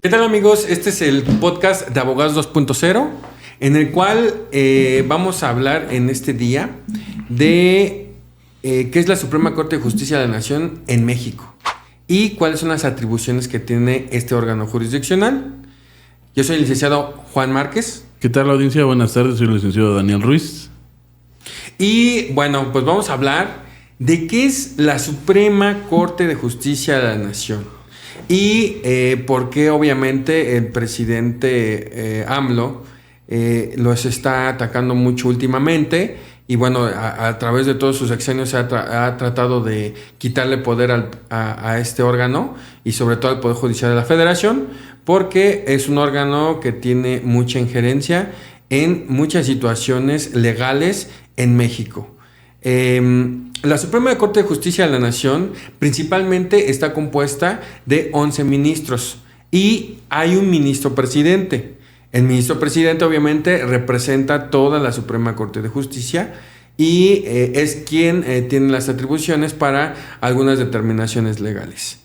¿Qué tal, amigos? Este es el podcast de Abogados 2.0, en el cual vamos a hablar en este día de qué es la Suprema Corte de Justicia de la Nación en México y cuáles son las atribuciones que tiene este órgano jurisdiccional. Yo soy el licenciado Juan Márquez. ¿Qué tal, audiencia? Buenas tardes, soy el licenciado Daniel Ruiz. Y bueno, pues vamos a hablar de qué es la Suprema Corte de Justicia de la Nación. Y por qué obviamente el presidente AMLO los está atacando mucho últimamente. Y bueno, a través de todos sus sexenios ha tratado de quitarle poder a este órgano y sobre todo al Poder Judicial de la Federación, porque es un órgano que tiene mucha injerencia en muchas situaciones legales en México. La Suprema Corte de Justicia de la Nación principalmente está compuesta de 11 ministros y hay un ministro presidente. El ministro presidente obviamente representa toda la Suprema Corte de Justicia y es quien tiene las atribuciones para algunas determinaciones legales.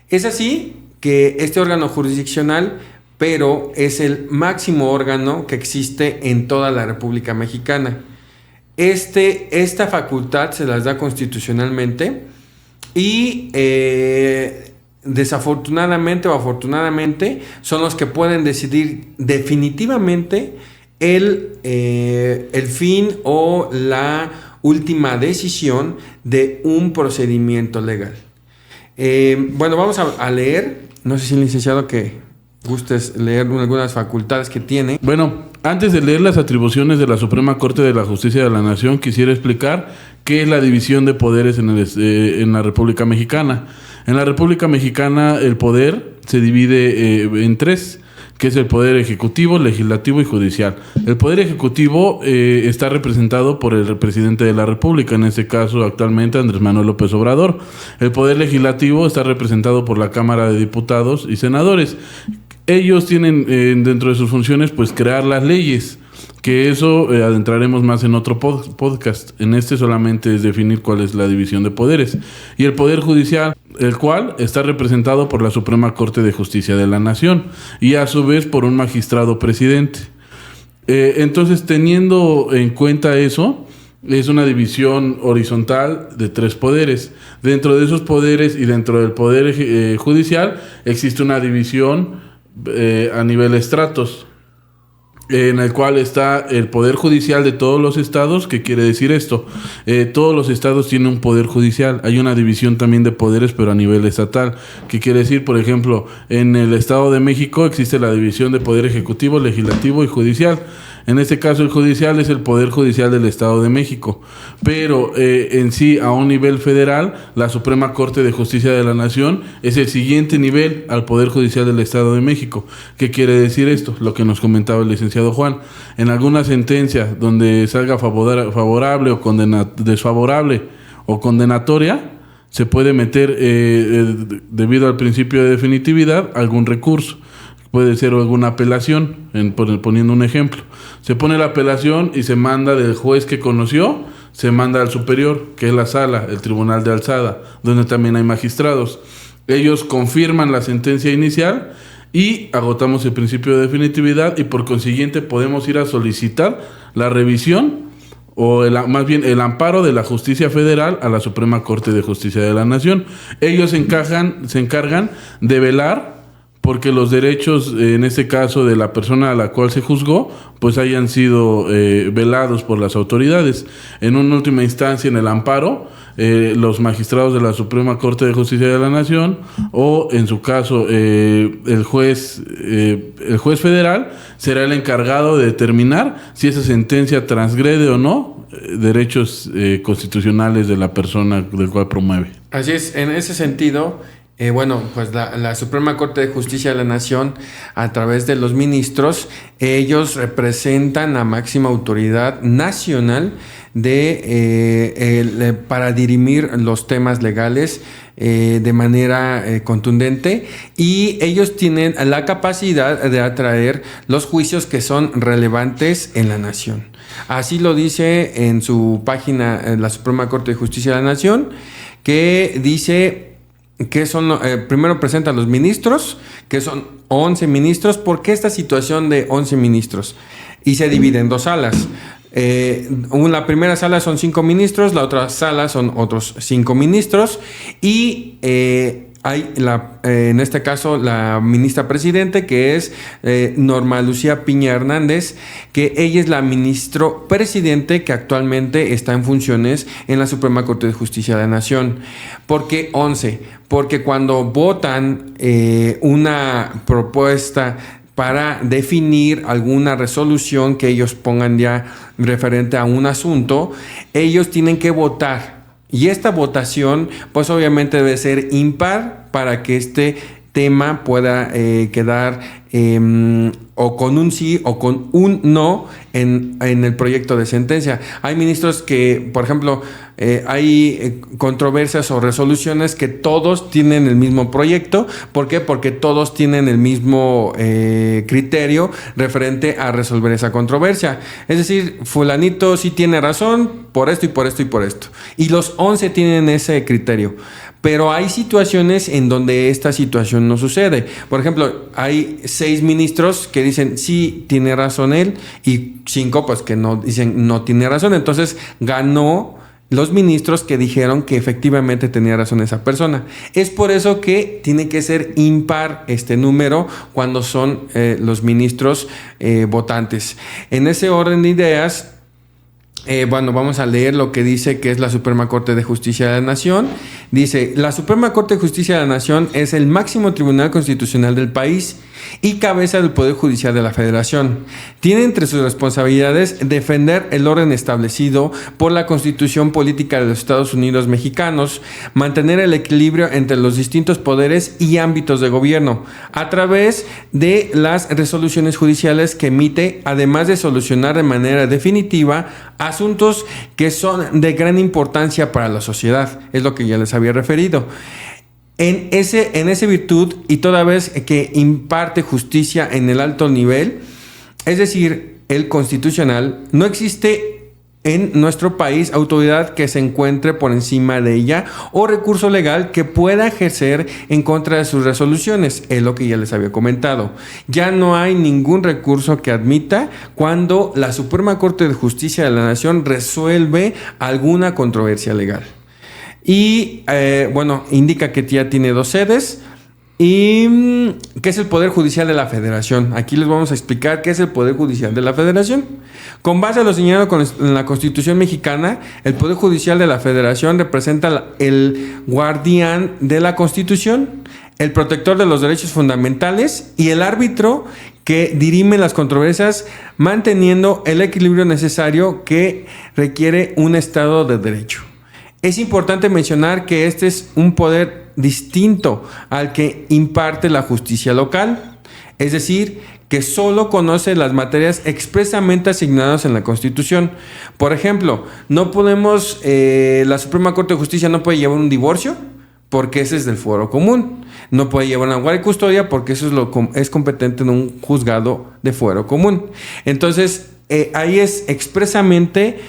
Es así que este órgano jurisdiccional, pero es el máximo órgano que existe en toda la República Mexicana. Esta facultad se las da constitucionalmente y desafortunadamente o afortunadamente son los que pueden decidir definitivamente el fin o la última decisión de un procedimiento legal. Bueno, vamos a leer, no sé si el licenciado que gustes leer algunas facultades que tiene. Bueno, antes de leer las atribuciones de la Suprema Corte de la Justicia de la Nación, quisiera explicar qué es la división de poderes en la República Mexicana. En la República Mexicana el poder se divide en tres, que es el Poder Ejecutivo, Legislativo y Judicial. El Poder Ejecutivo está representado por el presidente de la República, en este caso actualmente Andrés Manuel López Obrador. El Poder Legislativo está representado por la Cámara de Diputados y Senadores. Ellos tienen dentro de sus funciones pues crear las leyes, que eso adentraremos más en otro podcast. En este solamente es definir cuál es la división de poderes. Y el Poder Judicial, el cual está representado por la Suprema Corte de Justicia de la Nación y a su vez por un magistrado presidente. Entonces, teniendo en cuenta eso, es una división horizontal de tres poderes. Dentro de esos poderes y dentro del Poder Judicial existe una división a nivel estratos, en el cual está el Poder Judicial de todos los estados. ¿Qué quiere decir esto? Todos los estados tienen un Poder Judicial. Hay una división también de poderes, pero a nivel estatal. ¿Qué quiere decir? Por ejemplo, en el Estado de México existe la división de Poder Ejecutivo, Legislativo y Judicial. En este caso, el judicial es el Poder Judicial del Estado de México. Pero en sí, a un nivel federal, la Suprema Corte de Justicia de la Nación es el siguiente nivel al Poder Judicial del Estado de México. ¿Qué quiere decir esto? Lo que nos comentaba el licenciado Juan. En alguna sentencia donde salga favorable o desfavorable o condenatoria, se puede meter, debido al principio de definitividad, algún recurso. Puede ser alguna apelación, poniendo un ejemplo. Se pone la apelación y se manda del juez que conoció, se manda al superior, que es la sala, el tribunal de alzada, donde también hay magistrados. Ellos confirman la sentencia inicial y agotamos el principio de definitividad y por consiguiente podemos ir a solicitar la revisión o más bien el amparo de la justicia federal a la Suprema Corte de Justicia de la Nación. Ellos se encargan de velar porque los derechos, en este caso de la persona a la cual se juzgó, pues hayan sido velados por las autoridades. En una última instancia, en el amparo, los magistrados de la Suprema Corte de Justicia de la Nación o, en su caso, el juez federal será el encargado de determinar si esa sentencia transgrede o no derechos constitucionales de la persona del cual promueve. Así es, en ese sentido, bueno, pues la Suprema Corte de Justicia de la Nación, a través de los ministros, ellos representan la máxima autoridad nacional para dirimir los temas legales de manera contundente, y ellos tienen la capacidad de atraer los juicios que son relevantes en la nación. Así lo dice en su página la Suprema Corte de Justicia de la Nación, que dice que son, primero presenta a los ministros, que son 11 ministros. ¿Por qué esta situación de 11 ministros? Y se divide en dos salas. La primera sala son 5 ministros, la otra sala son otros 5 ministros y hay en este caso la ministra presidente, que es Norma Lucía Piña Hernández, que ella es la ministro presidente que actualmente está en funciones en la Suprema Corte de Justicia de la Nación. ¿Por qué 11? Porque cuando votan una propuesta para definir alguna resolución que ellos pongan ya referente a un asunto, ellos tienen que votar. Y esta votación, pues obviamente debe ser impar para que este tema pueda quedar o con un sí o con un no en el proyecto de sentencia. Hay ministros que, por ejemplo, hay controversias o resoluciones que todos tienen el mismo proyecto. ¿Por qué? Porque todos tienen el mismo criterio referente a resolver esa controversia. Es decir, fulanito sí tiene razón por esto y por esto y por esto. Y los 11 tienen ese criterio. Pero hay situaciones en donde esta situación no sucede. Por ejemplo, hay 6 ministros que dicen sí tiene razón él y 5 pues que no dicen no tiene razón. Entonces ganó los ministros que dijeron que efectivamente tenía razón esa persona. Es por eso que tiene que ser impar este número cuando son los ministros votantes. En ese orden de ideas, vamos a leer lo que dice que es la Suprema Corte de Justicia de la Nación. Dice: la Suprema Corte de Justicia de la Nación es el máximo tribunal constitucional del país y cabeza del Poder Judicial de la Federación. Tiene entre sus responsabilidades defender el orden establecido por la Constitución Política de los Estados Unidos Mexicanos, mantener el equilibrio entre los distintos poderes y ámbitos de gobierno, a través de las resoluciones judiciales que emite, además de solucionar de manera definitiva asuntos que son de gran importancia para la sociedad. Es lo que ya les había referido. En ese virtud, y toda vez que imparte justicia en el alto nivel, es decir, el constitucional, no existe en nuestro país autoridad que se encuentre por encima de ella o recurso legal que pueda ejercer en contra de sus resoluciones. Es lo que ya les había comentado. Ya no hay ningún recurso que admita cuando la Suprema Corte de Justicia de la Nación resuelve alguna controversia legal. Y indica que ya tiene 2 sedes. ¿Y qué es el Poder Judicial de la Federación? Aquí les vamos a explicar qué es el Poder Judicial de la Federación. Con base a lo señalado en la Constitución mexicana, el Poder Judicial de la Federación representa el guardián de la Constitución, el protector de los derechos fundamentales y el árbitro que dirime las controversias, manteniendo el equilibrio necesario que requiere un Estado de Derecho. Es importante mencionar que este es un poder distinto al que imparte la justicia local, es decir, que solo conoce las materias expresamente asignadas en la Constitución. Por ejemplo, la Suprema Corte de Justicia no puede llevar un divorcio porque ese es del fuero común. No puede llevar una guardia y custodia porque eso es competente en un juzgado de fuero común. Entonces, ahí es expresamente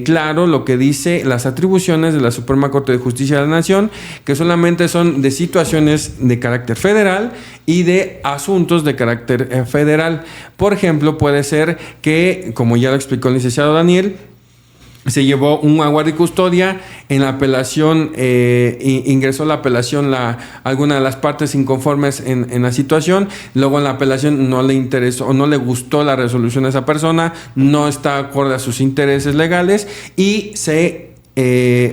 claro lo que dice las atribuciones de la Suprema Corte de Justicia de la Nación, que solamente son de situaciones de carácter federal y de asuntos de carácter federal. Por ejemplo, puede ser que, como ya lo explicó el licenciado Daniel, se llevó un guardia y custodia, en la apelación ingresó la apelación alguna de las partes inconformes en la situación, luego en la apelación no le interesó o no le gustó la resolución de esa persona, no está acorde a sus intereses legales y se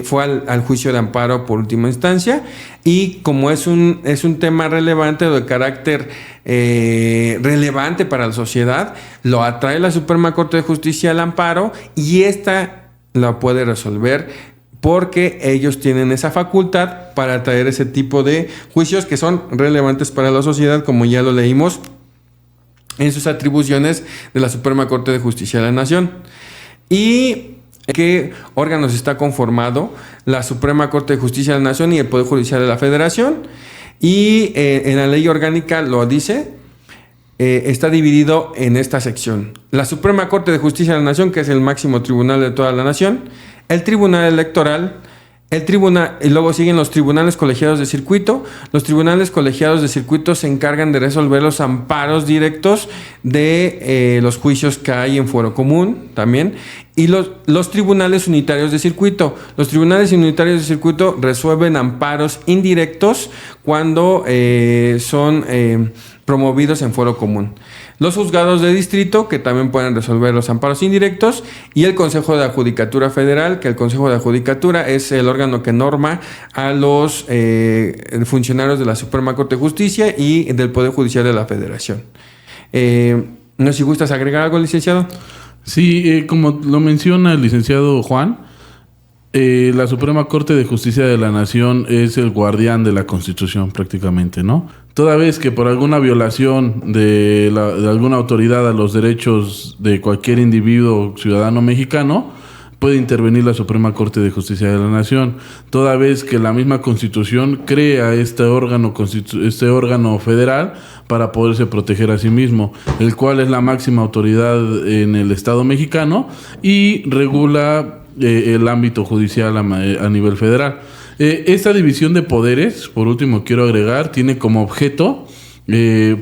fue al juicio de amparo por última instancia. Y como es un tema relevante o de carácter relevante para la sociedad, lo atrae la Suprema Corte de Justicia al amparo y esta la puede resolver porque ellos tienen esa facultad para traer ese tipo de juicios que son relevantes para la sociedad, como ya lo leímos en sus atribuciones de la Suprema Corte de Justicia de la Nación. ¿Y qué órganos está conformado la Suprema Corte de Justicia de la Nación y el Poder Judicial de la Federación? Y en la ley orgánica lo dice. Está dividido en esta sección: la Suprema Corte de Justicia de la Nación, que es el máximo tribunal de toda la nación; el Tribunal Electoral; El tribunal, y luego siguen los tribunales colegiados de circuito. Los tribunales colegiados de circuito se encargan de resolver los amparos directos de los juicios que hay en fuero común también. Y los tribunales unitarios de circuito. Los tribunales unitarios de circuito resuelven amparos indirectos cuando son promovidos en fuero común. Los juzgados de distrito, que también pueden resolver los amparos indirectos, y el Consejo de Adjudicatura Federal, que el Consejo de Adjudicatura es el órgano que norma a los funcionarios de la Suprema Corte de Justicia y del Poder Judicial de la Federación. No sé si gustas agregar algo, licenciado. Sí, como lo menciona el licenciado Juan, la Suprema Corte de Justicia de la Nación es el guardián de la Constitución prácticamente, ¿no? Toda vez que por alguna violación de alguna autoridad a los derechos de cualquier individuo ciudadano mexicano, puede intervenir la Suprema Corte de Justicia de la Nación. Toda vez que la misma Constitución crea este órgano federal para poderse proteger a sí mismo, el cual es la máxima autoridad en el Estado mexicano y regula el ámbito judicial a nivel federal. Esta división de poderes, por último quiero agregar, tiene como objeto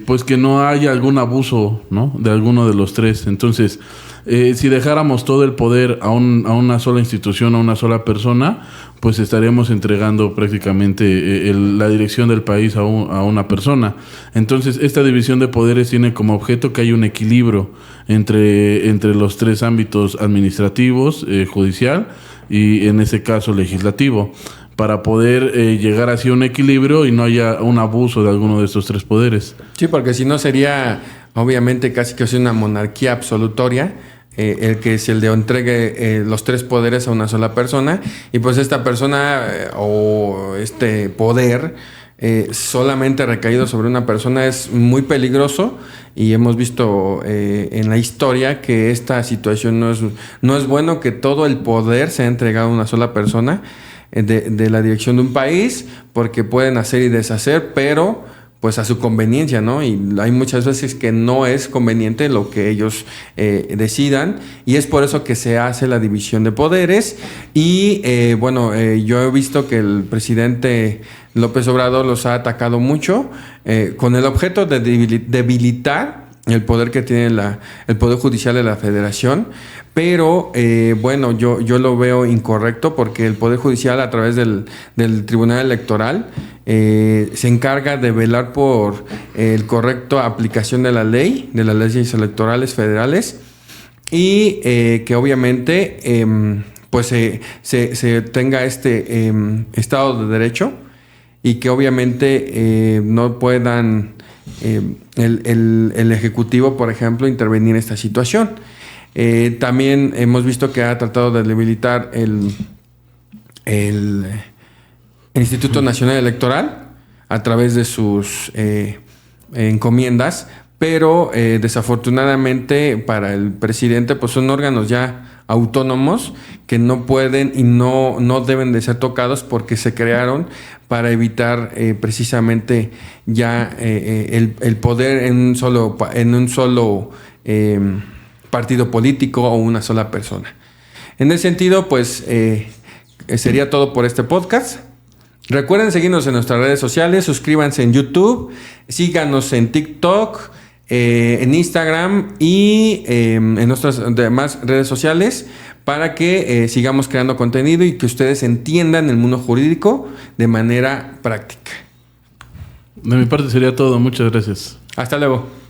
pues que no haya algún abuso, ¿no?, de alguno de los tres. Entonces, si dejáramos todo el poder a una sola institución, a una sola persona, pues estaríamos entregando prácticamente la dirección del país a una persona. Entonces, esta división de poderes tiene como objeto que haya un equilibrio entre los tres ámbitos administrativos, judicial y en ese caso legislativo, para poder llegar hacia un equilibrio y no haya un abuso de alguno de estos tres poderes. Sí, porque si no sería obviamente casi que una monarquía absolutoria, el que se le entregue los tres poderes a una sola persona, y pues esta persona o este poder solamente recaído sobre una persona es muy peligroso, y hemos visto en la historia que esta situación no es bueno, que todo el poder sea entregado a una sola persona de la dirección de un país, porque pueden hacer y deshacer, pero pues a su conveniencia, ¿no? Y hay muchas veces que no es conveniente lo que ellos decidan, y es por eso que se hace la división de poderes. Y yo he visto que el presidente López Obrador los ha atacado mucho con el objeto de debilitar el poder que tiene el Poder Judicial de la Federación. Pero yo lo veo incorrecto, porque el Poder Judicial, a través del Tribunal Electoral, se encarga de velar por el correcto aplicación de las leyes electorales federales, y que obviamente se tenga este Estado de Derecho, y que obviamente no puedan el Ejecutivo, por ejemplo, intervenir en esta situación. También hemos visto que ha tratado de debilitar el Instituto Nacional Electoral a través de sus encomiendas, pero desafortunadamente para el presidente pues son órganos ya autónomos que no pueden y no deben de ser tocados, porque se crearon para evitar precisamente ya el poder en un solo partido político o una sola persona. En ese sentido, pues sería todo por este podcast. Recuerden seguirnos en nuestras redes sociales, suscríbanse en YouTube, síganos en TikTok, en Instagram y en nuestras demás redes sociales, para que sigamos creando contenido y que ustedes entiendan el mundo jurídico de manera práctica. De mi parte sería todo. Muchas gracias. Hasta luego.